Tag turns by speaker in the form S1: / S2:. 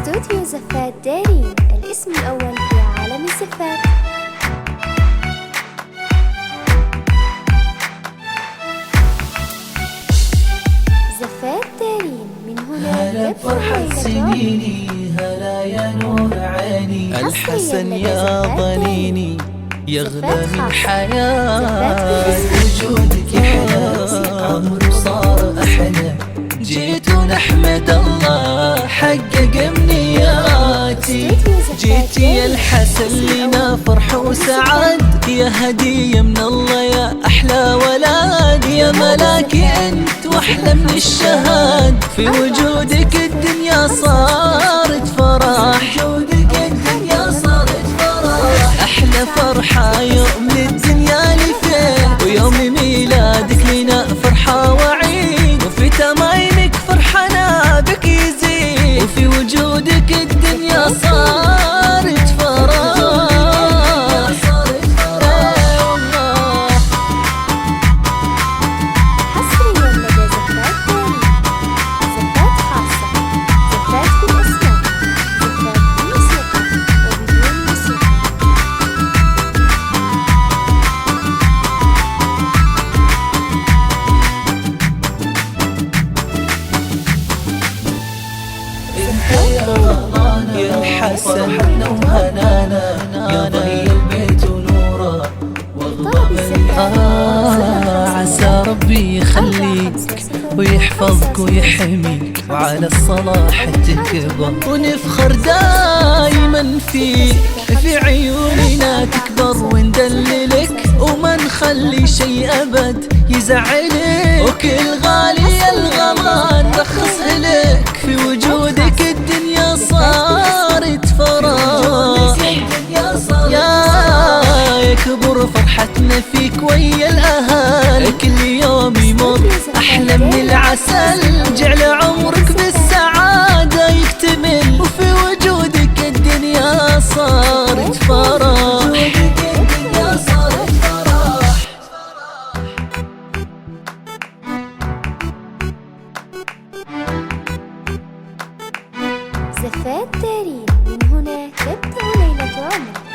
S1: استوديو زفات دارين، الاسم الأول في عالم الزفات. زفات دارين، من هنا
S2: هلا فرحة سنيني، هلا يا نور عيني، الحسن يا ضنيني يغلى من حياة وجودك يا حياتي، عمري صار أحلى، جيت ونحمد الله حقق أمنياتي، جيتي يا الحسن لنا فرح وسعاد، يا هدية من الله يا أحلى ولاد، يا ملاكي أنت وأحلى من الشهاد، في وجودك الدنيا صارت فرح، أحلى فرحة يوم للدنيا لفين، ويوم ميلادك لنا فرحة وعيد، وفي تمايمك فرحنا بك يزيد، وفي وجودك الدنيا صارت فرح.
S1: حصريا لدى زفات دارين، زفات خاصة، زفات بالأسماء، زفات بالموسيقى وبدون موسيقى.
S2: يا الحسن وهنانا، يا ضي البيت ونوره عسى ربي يخليك ويحفظك ويحميك، وعلى الصلاح تكبر، ونفخر دايما فيك، في عيوننا تكبر وندللك، وما نخلي شي أبد يزعلك، وكل غالي الغلا نرخص لك، في وجودك الدنيا صارت فرح، يا يكبر فرحتنا فيك ويا الأهل، كل يوم يمر أحلى من العسل، جعل عمرك بالسعادة يكتمل، وفي وجودك الدنيا صارت فرح.
S1: زفات دارين، من هنا تبدأ ليلة عمر.